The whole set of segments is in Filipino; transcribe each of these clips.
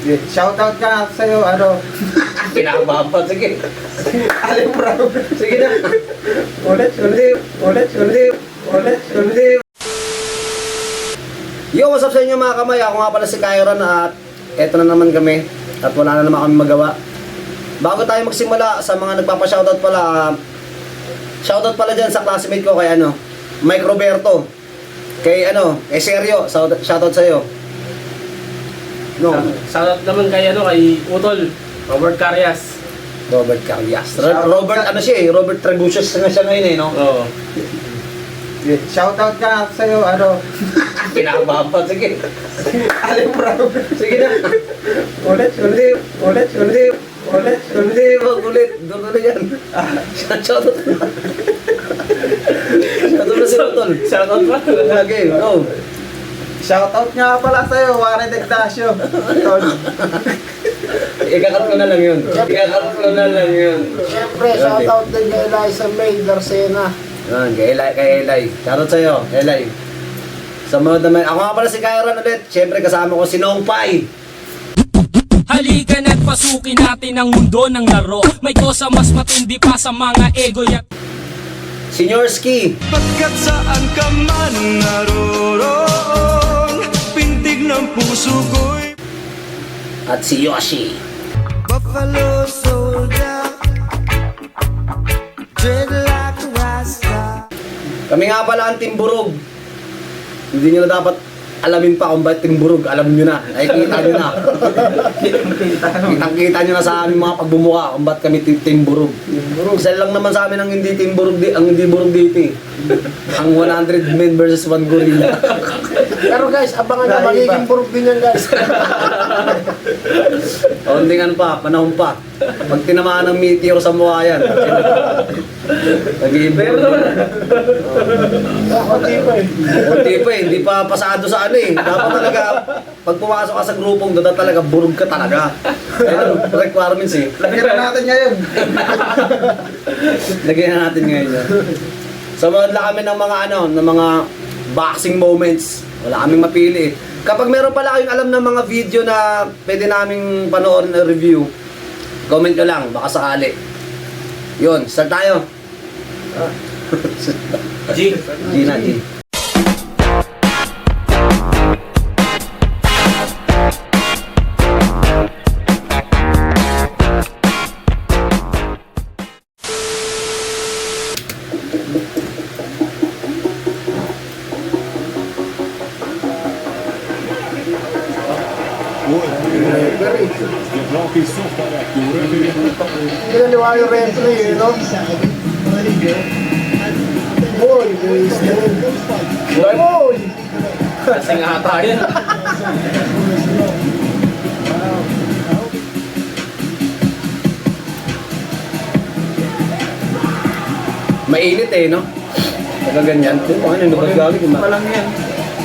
Shoutout ka sa'yo, ano? Kinakabahan. Sige. Alim bro. Sige na. Ulit. Yo, what's up sa inyo mga kamay? Ako nga pala si Kyron at eto na naman kami. At wala na naman kami magawa. Bago tayo magsimula, sa mga nagpapa-shoutout pala, shoutout pala dyan sa classmate ko kay Mike Roberto. Kay Sergio, shoutout sa'yo. No. Shoutout naman kay Utol, Robert Carias. Robert Carias. Robert Robert Tragucius na siya ngayon no? Oo. Shoutout ka sa'yo, ano? Kinakabahan. Sige. Alim bro. Sige na. Ulit. Wag ulit. Doon na yan. Shoutout. Shoutout na si Utol. Shoutout pa. Okay, go. Shoutout nga pala sa'yo, Warren Ignacio. Ikakat ko na lang yun. Siyempre, shoutout din kay Eliza May Darcena. Yan, kay Eli. Shoutout sa'yo, Eli. Sa mga naman, ako nga pala si Kyron ulit. Siyempre kasama ko si Nong Pai. Halika na't pasukin natin ang mundo ng laro. May kosa mas matindi pa sa mga ego at Senior Ski. Pagkat saan ka man naroon, pintig ng puso ko'y At si Yoshi. Buffalo Soldier, dreadlock Rasta. Kami nga pala ang Timburog. Hindi nyo na dapat alamin pa kung ba't Timburog. Alam nyo na. Nakikita nyo na. Kitang-kita nyo na sa aming mga pagbumuka kung ba't kami Timburog. Isa lang naman sa amin ang hindi Timburog, ang hindi burog dito eh. Ang 100 men versus 1 gorilla. Pero guys, abangan na magiging burog din yan guys. Kaunting panahon pa. Pag tinamaan ng meteor sa mukha yan. Nag-iimbero naman. Kunti pa eh, hindi pa pasado sa Dapat talaga, pag pumasok ka sa grupong doon, talaga burog ka talaga. Ayun ang requirements eh. Lagyan na natin ngayon. Lagyan na natin ngayon yan. Sumad lang kami ng mga boxing moments. Wala kaming mapili eh. Kapag meron pala kayong alam ng mga video na pwede naming panoorin na review, comment nyo lang, baka sakali. Yun, start tayo. G. G. Ginaliwa yung referee, no? Boy, boy. Kasi nga ata yan. Mainit eh, no? Saka ganyan. Ano ba gagawin? Walang yan.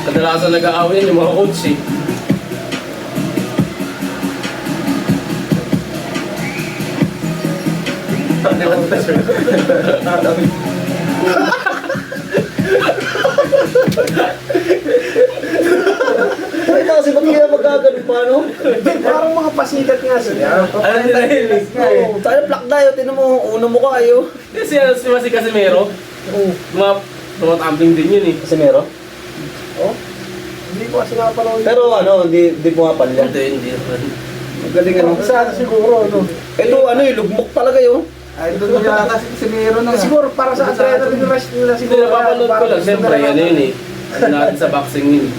Kadalasan nag-aaway yan yung mga coach eh. Ay, kasi ba't kaya magkaganon pa, no? Parang mga pasikat nga sila. Ano nila yun eh? Oo, tayo plak tayo. Tinan mo, uno mo kayo. Si Casimiro, tumatamping din yun eh. Kasi meron. Hindi ko kasi napanood. Pero di pumapal yan. Hindi. Magaling Sana siguro, no? Ito lugmok talaga yun. Ay, doon nyo yata si Miro na. Siguro para sa adrenaline nila Hindi, siguro. napapanood ko lang. Siyempre, ano yun eh. Ano natin sa boxing yun.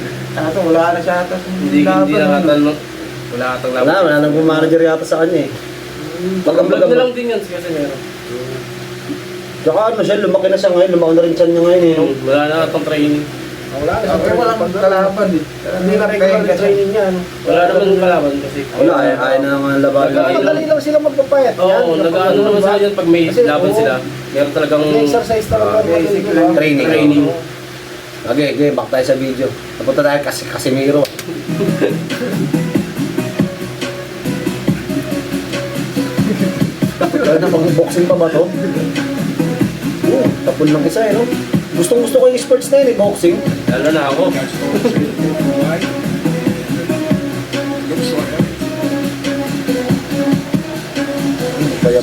Wala na siya ata. Hindi nakatanong. Wala katang laban. Wala nang manager yata sa kanya eh. Vlog na lang din yan si Casimiro. Tsaka siya, lumaki na siya ngayon. Lumaki na rin siya niya ngayon eh. Wala na katang training. Wala na. Okay, walang kalaban eh. Hindi na regular na training yan. Wala naman kalaban kasi. Wala, ayaw na naman laban. Madali lang sila magpapayat. Oo, nag-ano naman sila dyan pag may laban sila. Meron talagang Exercise talaga. Basic madali, lang. Training. Okay, back tayo sa video. Napunta tayo kasi Casimiro. Kaya na pang-boxing pa ba to? Oo, tapon lang isa no? Gustong-gusto ko yung sports na yun boxing. lalo na ako.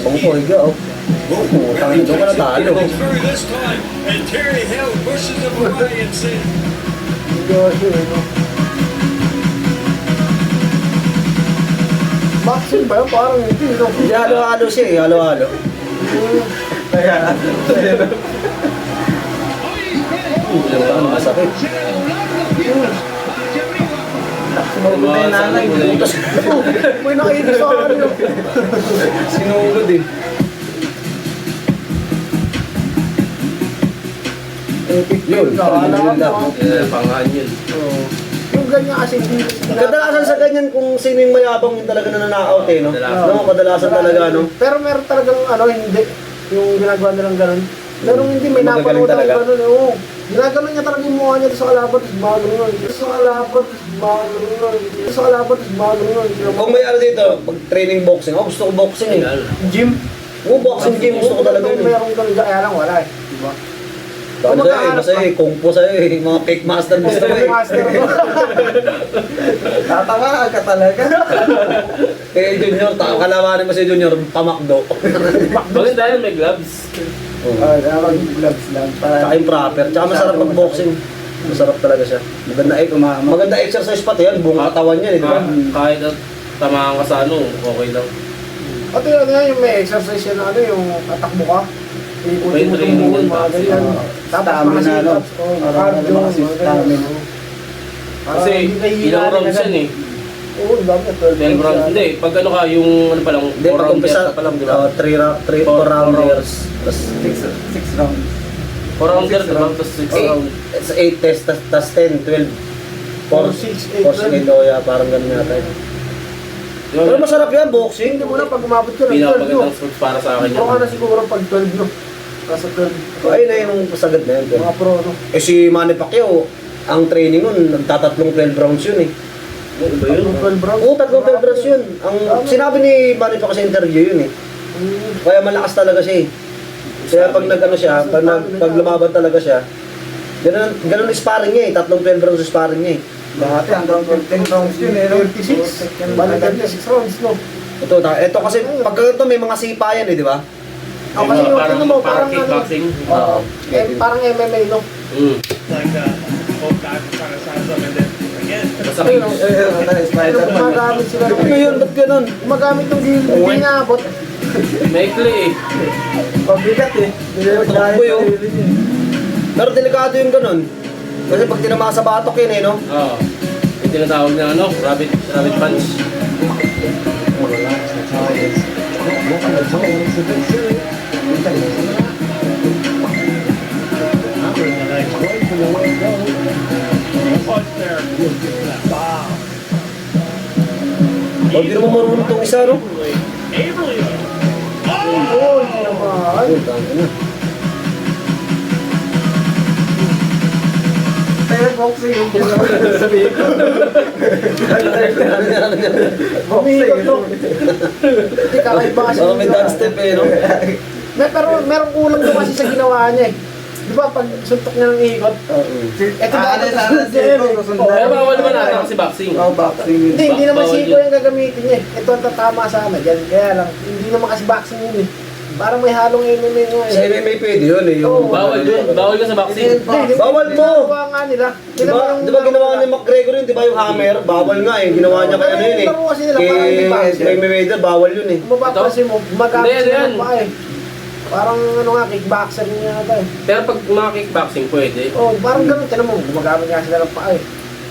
Tabang ko, higa, oh. Tangin, doon ka natalo. And Terry held bushes of away and said, Boxing ba yun? Parang hindi, no? Hindi, halo-halo siya eh, halo-halo. Kaya, Ano, masakit. sinugod na yung nanay. May nakita sa akin yun. Sinugod eh. Yun, Pangahan yun. Yung ganyan kasi hindi. kadalasan sa ganyan kung sino yung mayabang yung talaga nananakaut eh, no? No, kadalasan talaga, no? Pero meron talagang ano, hindi. Yung ginagawa nilang ganun. Pero hindi, may Magagaling napanood ako talaga. ganun. Oo. Ginagawa niya talaga yung mukha niya sa kalaban, tapos magaling. Sa kalaban, tapos magaling. Sa kalaban, tapos magaling. Kung may ano dito, pag training boxing, oh gusto ko boxing eh. Gym. Oo, boxing game, gusto ko talaga yun eh. Meron ganun, kaya lang wala eh. Diba? Ano sa'yo eh, basta eh, kung po sa'yo eh, mga cake master gusto ko eh. Master mo. Tatawa ka talaga. Eh, Junior, kalawanin mo si Junior, pamakdo. Maganda yun, may gloves. Dapat gloves lang. Tsaka yung proper, tsaka masarap mag-boxing. Masarap talaga siya. Maganda exercise pati yan, buong katawan yan eh, di ba? Kahit at tamaan ka sa ano, okay lang. At yun nga yung may exercise yan na ano, yung tatakbo ka. May training yan, mga ganyan. Tapos Stamina, mga no? sit-ups, cardio, mga ganyan. Kasi ilang rounds yan eh. Oo, dami. 10 rounds. Hindi, pag ano ka, yung ano pa lang, Hindi, 4 pag rounds umpisa, pa lang, di ba? 3 Four rounders. Tapos 6 rounds. 4 rounds yan, di ba? Tapos 6 rounds. 8 tests, tas 10, 12. 4, 6, 8, oh yeah, parang ganun yata yun. Pero masarap yan, boxing. Hindi mo na pag umabot ka ng 12, no? Pinapagandang sports para sa akin Pro ka yan. na siguro pag 12, no? Nasa 12. Ayun na yun yung pasagad na yun. Mga pro, no? Eh si Manny Pacquiao, ang training nun, nagtatatlong 12 rounds yun eh. Ano ba yun? 12 rounds. Oo, tatlong 12 rounds yun. Ang sinabi ni Manny Pacquiao sa interview yun eh. Kaya malakas talaga siya eh. Kaya pag nag-ano siya, pag lumaban talaga siya, ganun sparring niya eh. Tatlong 12 rounds sparring niya eh. Dati hanggang 14 rounds yun eh. 36. Balik 36 rounds, no? Ito kasi pag ganito may mga sipa yan eh, di ba? Ako kasi yung ano mo, parang ano, kickboxing. parang MMA, no? Masakit. Pero gumagamit sila. Ano yun? Ba't ganun? Gumagamit ng gilid, hindi naabot. Maikli eh. Pabigat eh. Takbo yun. Pero delikado yung ganun. Kasi pag tinama sa batok yun eh, no? Oo. Yung tinatawag na ano, rabbit punch. O, di naman marunong itong isa, no? Oo, hindi naman. Ayun, tangin na. Kaya boxing yung sabihin ko. Umikot, no? Hindi, kakaiba kasi. Parang may dance step eh, no? Pero merong kulang doon kasi sa ginawa niya eh. Di ba, pag suntok niya ng ikot, ito Ano dati sana sunod niya yun eh. sundan. Pero bawal naman natin kasi boxing. Oh, boxing yun. Hindi naman Bawal siko yun. yung gagamitin niya eh. Ito ang tatama sana dyan. Kaya lang, hindi naman kasi boxing yun eh. Parang may halong MMA nga eh. Sa MMA pwede yun eh. Yung... Oo. Bawal yun. Bawal yun sa boxing. Hindi, Bawal mo! ginagawa nga nila. Di ba ginawa ni McGregor yun, di ba yung hammer? Bawal nga eh. Ginawa niya kay ano yun eh. Laro kasi nila, parang hindi boxing. Kay Mayweather, bawal yun eh. Kung mapapansin mo, gumagamit Hindi, sila yan. ng paa eh. Parang ano nga, kickboxer niya ata eh. Pero pag mga kickboxing, pwede. Oo, parang ganun. Tinan mo, gumagamit nga sila ng paa eh.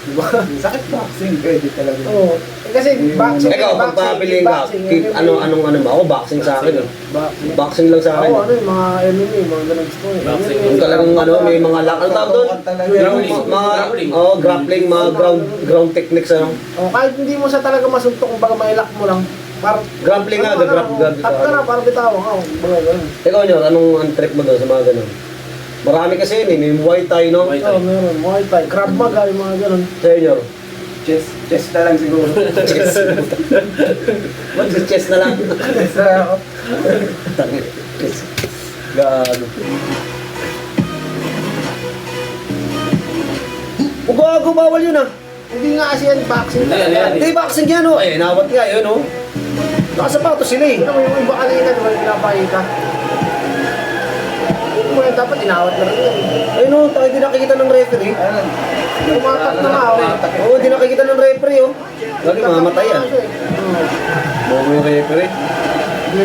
Diba? Sakit boxing, pwede talaga. Oo. Kasi boxing, Ikaw, pag papiliin ka, anong ano ba? Ako, boxing sa akin. Boxing. Boxing lang sa akin. Oo, ano yung mga MMA, mga ganun gusto eh. Boxing. Yung talagang ano, may mga lakal tawag doon. Yung Grappling. grappling, mga ground techniques ano. Oh, kahit hindi mo sa talaga masuntok, kung baga mailak mo lang. Parang Grappling nga, grab tap ka na, parang bitawan ka. Baga ganun. Ikaw nyo, anong trip mo doon sa mga ganun? Marami kasi yun eh, may Muay Thai no? Muay Oo, meron. Muay Thai, Krav Maga, yung mga ganun. Senyor, Chess na lang siguro. chess. Mag-chess na lang. Chess na ako. Chess. Gago. Gago, bawal yun ah. Hindi nga kasi yan boxing Hindi, talaga. hindi. Hindi, boxing yan oh. Eh, nawat nga yun oh. Nakasapatos sila eh. Ano mo yung iba kanina, di ba pinapakita? Yung mga dapat inawat na rin yan. Ay no, tayo di nakikita ng referee. Ayun. Tumatak na nga, eh. Oo, di nakikita ng referee oh. Lagi mamatay yan. Bobo yung referee.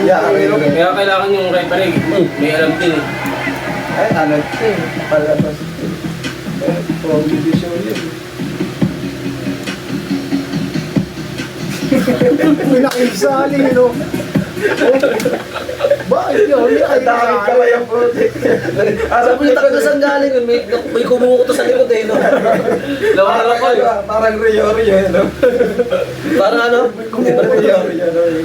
Yeah, ayun. Kaya kailangan yung referee. May alam din eh. Ay, ano? Palabas. Pogi vision yun. May nakisali, no? Bakit yun? Ang daming kamay ang project. Sabi niya, tayo saan galing yun? May kumukuto sa likod eh, no? Lawala ko eh. Parang Rio, no? Parang ano? Rio.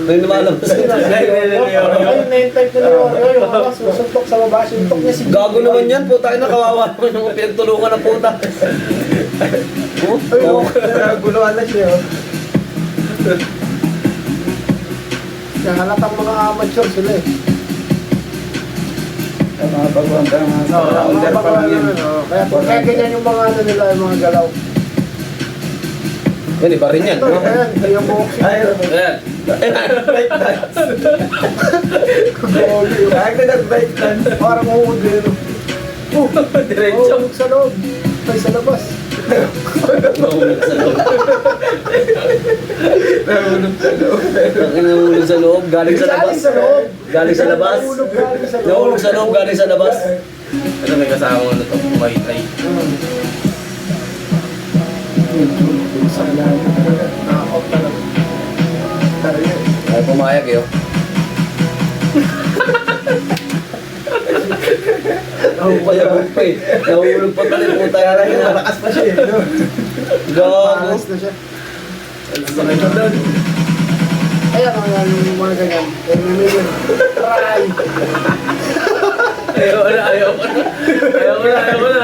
May lumalabas. Ayun, na-type na yung yung mga susuntok sa baba, suntok niya si Gago naman yan, puta. Nakawawa naman yung pinagtulungan ng puta. Guluhan na siya. Kaya halatang mga amateur sila eh. Mga baguhan ka mga rounder pa lang yun. Kaya ganyan yung mga ano nila, yung mga galaw. Yan, iba rin yan. Ito, ayan, yung boxing. Ay, Ayan. break dance. Kahit na nag-break dance. Parang uod din. Diretso. Oh, sa loob. Ay, sa labas. Nahulog sa loob. Nahulog sa loob. Nahulog sa loob, galing sa labas. Galing sa loob. Galing sa labas. Nahulog galing sa loob. Nahulog sa loob, galing sa labas. Ito may kasama ano to. White eye. Nakakot na lang. Ay, pumayag eh. oh. Nahulog pa eh. Nahulog pa pala yung puta. Malakas pa siya. Gago. Paras na siya. Ayan ang yung mga ganyan. Million. Try. Ayaw na, ayaw ko na. Ayaw ko na, ayaw ko na.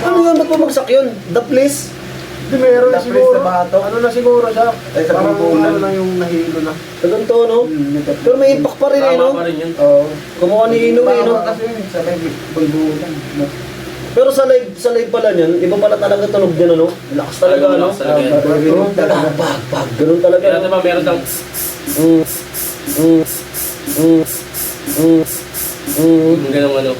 Ano yun? Ba't bumagsak yun? The place? Di meron na Tapos siguro. na bato. Ano na siguro siya? Ay, sa Parang pampunan. ano na yung nahilo na. Sa ganito, no? Pero may impact pa rin eh, no? Tama pa rin yun. Oo. Kumuha ni Ino eh, no? Kasi sa may bulbulan. Pero sa live pala niyan, iba pala talaga tunog din, ano? Lakas talaga, ano? Lakas talaga yan. Pag, ganun talaga. Kaya diba meron kang ganun ano.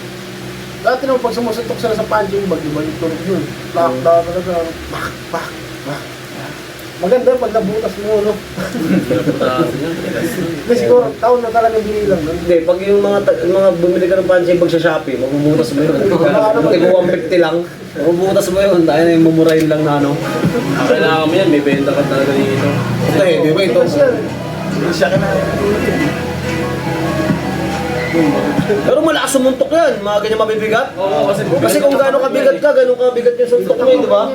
Dati naman pag sumusuntok sila sa punching bag, iba yung tunog yun. Lockdown talaga. Pak, pak, pak. Maganda pag nabutas mo, no? Hindi siguro, taon na talaga binilang. Hindi, pag yung mga bumili ka ng punching bag sa Shopee, magbubutas mo yun. Tigo 150 lang. Magbubutas mo yun, tayo na yung mumurahin lang na ano. Kailangan mo yan, may benta ka talaga dito. Ito eh, di ba ito? Kasi yan, Siya ka na. Pero malakas sumuntok yan, mga ganyan mabibigat. Oo, Kasi kung gaano kabigat ka, gaano kabigat yung suntok mo, di ba?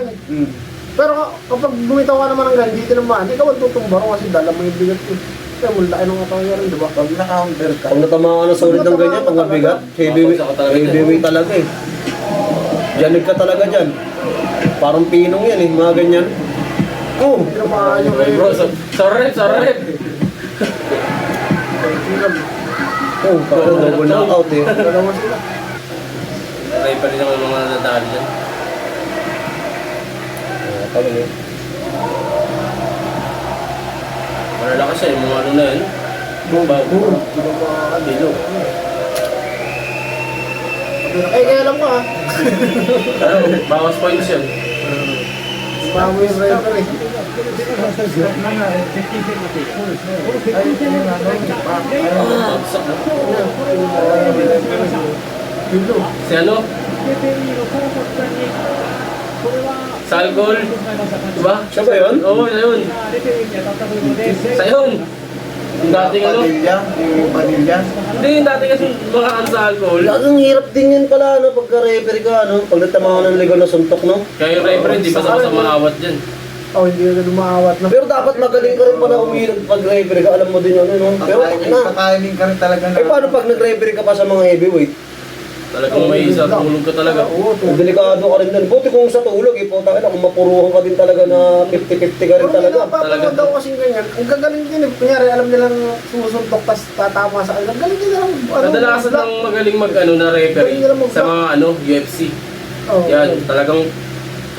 Pero kapag bumitaw ka naman ng ganyan, dito naman, ikaw ang tutumba kasi dala mo yung bigat yun. Kaya mula tayo nung katawan yan, di ba? Pag na-counter ka. Pag natama ka ng solid ng ganyan, pag mabigat, heavyweight talaga eh. Janig ka talaga dyan. Parang pinong yan eh, mga ganyan. Oh! Tinamaan yung Ay bro, sa rep. Oh, parang double knockout eh. Dalawa sila. Ay pa rin ako yung mga nadali dyan. Talaga eh. Malalakas siya, yung mga ano na yun. Bago. Bilo. Eh, kaya alam ko ha. Ano, bawas points yun. Bago yung referee. Bagsak na. Si ano? Salgol. Diba? Siya ba yun? Oo, siya yun. Sa yun. Yung dating ano? Yung Padilla. Hindi, yung dating kasi mga ano sa alcohol. Ang hirap din yan pala, ano, pagka-referee ka, ano, pag natama ka ng legal na suntok, no? Kaya yung referee, hindi pa sa maawat dyan. Oh, hindi ka lumaawat na. Pero dapat magaling ka rin pala umilog pag referee ka, alam mo din yun, no? Pero Kakainin ka rin talaga na. eh, paano pag nag-referee ka pa sa mga heavyweight? Talagang may isa, tulog ka talaga. Oo, Ang delikado ka rin din. Buti kung sa tulog, eh, puta ka na, kung mapuruhan ka din talaga na 50-50 ka rin pero talaga. pinapapanood daw kasi ganyan. Ang gagaling din eh. Kunyari, alam nilang susuntok tas tatama sa kanila. Galing din lang. Kadalasan ng magaling mag ano na referee sa mga ano, UFC. Oo. Yan, talagang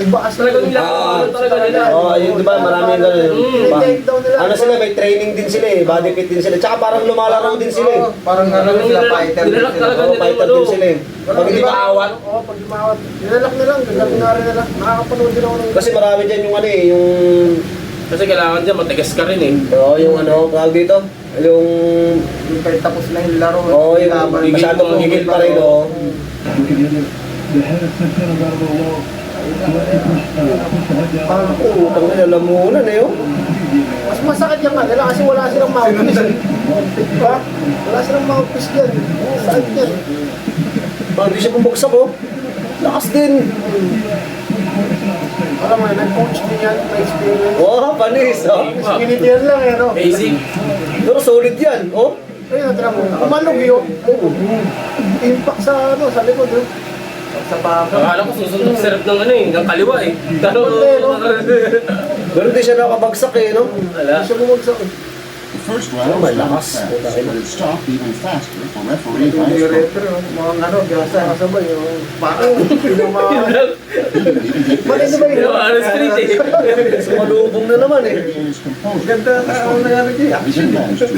Ibaas talagang nila. Talaga nila. Oo, yun diba, maraming ganun. Tinitake down nila. Ano sila, may training din sila eh, body fit din sila. Tsaka parang lumalaro din sila eh. Parang ano sila, fighter. Nilalak talaga Oo, nila fighter din sila eh. Pag hindi maawat. Oo, pag lumawat. Nilalak nila, gagawin nga rin nila. Nakakapanood din ako ng... Kasi marami dyan yung ano eh, yung... Kasi kailangan dyan, matigas ka rin eh. Oo, yung ano, tawag dito. Yung... Yung kahit tapos na yung laro. Oo, yung laban, masyadong higil pa rin, oo. Parang, Oo, tangin, alam mo na eh, oh. mas masakit yung kanila kasi wala silang mouthpiece. Diba? Wala silang mouthpiece dyan. Sakit yan. Parang hindi siya bumagsak, oh. Lakas din. Alam mo, nag-coach din yan, may experience. Oh, panis, oh. Minute yan lang eh, no? Basic. Pero solid yan, oh. Ayun, natira mo. Umalog yun. Impact sa, ano, sa likod, yun. Sa baka. Akala ko susunod sa sarap ng ano eh, ng kaliwa eh. Pero hindi siya nakabagsak eh, no? Wala. Hindi siya bumagsak eh. The first round May was lakas. fast, but it stopped even faster for referee Yung Heinz Brook. director, mga ano, gasa. Kasabay, yun. Baka. Pinama... He didn't even take Mali na ba yun? Ano street eh. Sumalubong na naman eh. his composure. Ganda na ang nangyari dyan. He didn't manage to.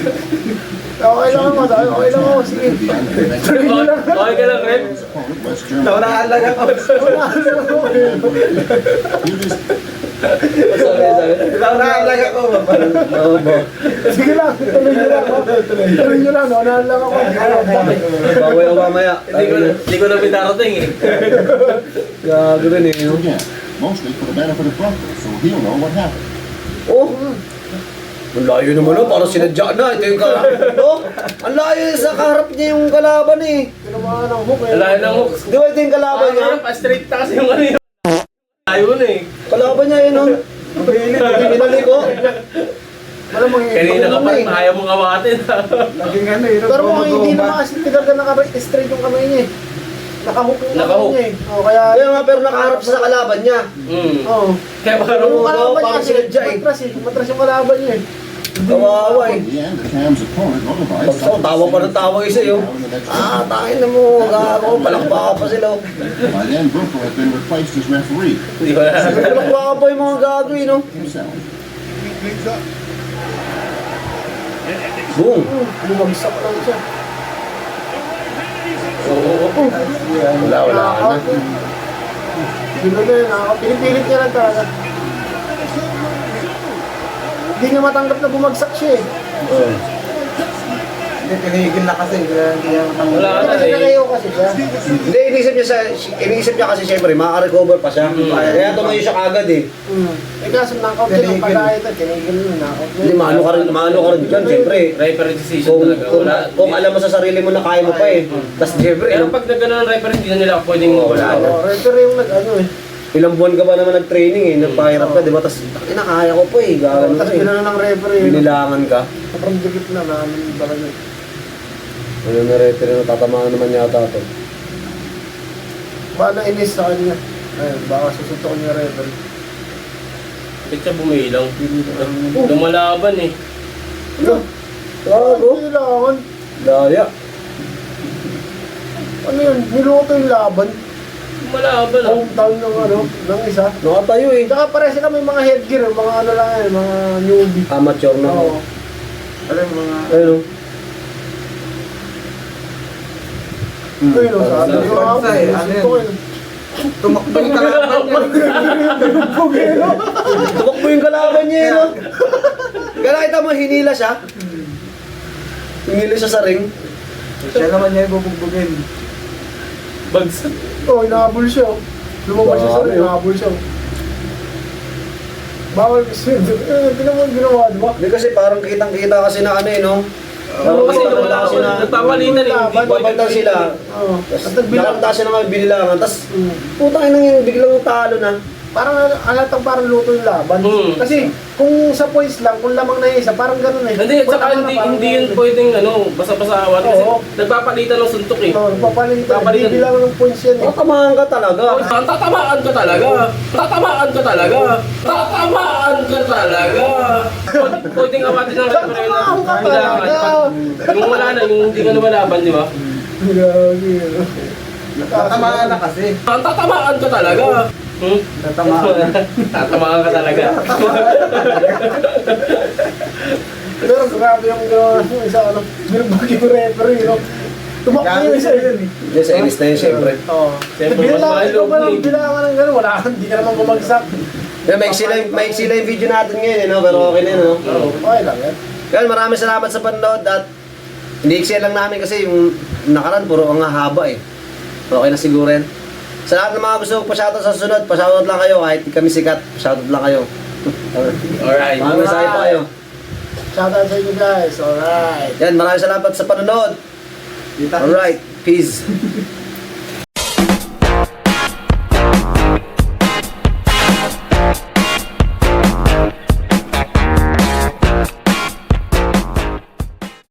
Okay lang ako, okay lang ako. Sige. At the end of the next Tuloy nyo lang. Okay ka lang, Red? his opponent, West Germany. Naunaan lang ako. Wala lang ako. He was Sabi. Naunaan lang ako. Oo, bo. Sige lang, tuloy nyo lang ako. Tuloy nyo lang, unahan lang ako. Baway o mamaya. Hindi ko na pinarating eh. Gago rin eh, no? again, mostly for the benefit of Brooker, so he'll know what happened. Oh! Ang layo naman oh, parang sinadya na. Ito yung kalaban. Oh! Ang layo sa kaharap niya yung kalaban eh. Tinamaan ng hook eh. Wala nang hook. Di ba ito yung kalaban niya? Pa-straight na kasi yung ano yun. Ayaw na eh. Kalaban niya yun, oh. Pinalik ko. Wala mga Kanina ka pa rin, ayaw mong awatin. Naging ano eh. Pero kung hindi naman kasi talaga naka-straight yung kamay niya eh. Naka-hook yung kamay Naka-hook. niya eh. O, kaya... Kaya nga, pero nakaharap siya sa kalaban niya. Oo. Kaya Pero parang yung kalaban niya parang kasi, sinadya eh. matras eh. Matras yung kalaban niya eh. Kawawa eh. In the end, the Cam's opponent notified Pagsaw, tawa pa ng tawa isa yun. Takin na mo, gago, palakbaka pa sila. By then, Brooker had been replaced as referee Hindi ko na. Palakbaka pa yung mga gago eh, no? himself. Boom! Bumagsak lang siya. Wala na. Gano'n na yun, pinipilit niya lang talaga. Hindi niya matanggap na bumagsak siya eh. Hindi, tinigil na kasi. Kaya hindi niya matanggal. Wala na Kasi eh. nalayo kasi siya. Hindi, iniisip niya kasi siyempre, makaka-recover pa siya. Kaya tumayo siya kagad eh. Eh kaso knockout siya ng pagkahit at tinigil na knockout. Hindi, maano ka rin dyan, siyempre. Referee decision Kung, talaga. kung, Wala. kung alam mo sa sarili mo na kaya mo pa eh. Tapos siyempre, Pero pag nagano ng referee, hindi na nila ako pwedeng wala. Oo, referee yung nag-ano eh. ilang buwan ka ba naman nag-training eh, nagpahirap ka, di ba? Tapos, kaya ko pa eh, gagano Tapos ka eh. binano ng referee. Binilangan ka. Sobrang dikit na namin talaga. Ano na referee na tatamaan naman yata ito. Baka nainis sa kanya. Ayun, baka susuntok niya referee. Bakit siya bumilang? Lumalaban eh. Ano? Gago? Kailangan. Daya. Ano yun? Niluto yung laban. Lumalaban ah. Hometown ng ano, ng isa. Nakatayo eh. Tsaka pare sila may mga headgear, mga ano lang yan, mga newbie. Amateur na. Oo. Alam mo mga... Ayun oh. Ayun, oh, sabi Sa ko, bansa eh, ano yan? suntukin. Tumakbo yung kalaban niya. Tumakbo yung kalaban niya eh, no? Kaya nakita mo, hinila siya. Hinila siya sa ring. Siya naman niya ibubugbugin. Bagsak. Oo, inahabol siya. Lumabas siya sa rin, inahabol siya. Bawal kasi, tinan mo yung ginawa, di ba? Hindi kasi parang kitang-kita kasi na ano eh, no? Oo, kasi Parang lumalaban. Nagpapalitan eh. Hindi ko Babagtan sila. Oo. Tapos At nagbilang. nakanta siya ng mga binilangan. Tapos Mm. putang ina yung biglang talo na. Parang halatang parang luto yung laban. Mm. Kasi kung sa points lang, kung lamang na isa, parang ganun eh. Hindi, at saka Parang hindi, parang hindi yun ganun. pwedeng ano, basa-basa awat. Kasi Oo. nagpapalitan ng suntok eh. Oo, papalitan. Papalitan. Bibilang ng points yan eh. Tatamaan ka talaga. Tatamaan ka talaga. Tatamaan ka talaga. Tatamaan ka talaga. Pwedeng awatin ng referee na Tatamaan ka kailangan. talaga. Yung wala na, yung hindi ka lumalaban, di ba? Grabe. Tatamaan na kasi. Tatamaan ka talaga. Tatamaan. Tatamaan ka talaga. Pero grabe yung isa, binugbog yung referee, no? Tumakbo yung isa yun. Yes, inis na yun, syempre. Oo. Siyempre, mas Bilang, ikaw ba lang mahal bilangan ng gano'n? Wala, hindi ka naman bumagsak. Yeah, maiksi lang yung video natin ngayon, no? Pero okay na yun, no? Oo, okay lang yan. Kaya maraming salamat sa panonood at hindi lang namin kasi yung nakaraan puro ang haba eh. Okay na siguro yan. Sa lahat ng mga gusto pa-shoutout sa sunod, pa-shoutout lang kayo kahit di kami sikat, pa-shoutout lang kayo. Alright. Mga mensahe pa kayo. Shoutout sa inyo guys, alright. Yan, maraming salamat sa panonood. Kita. Alright, peace.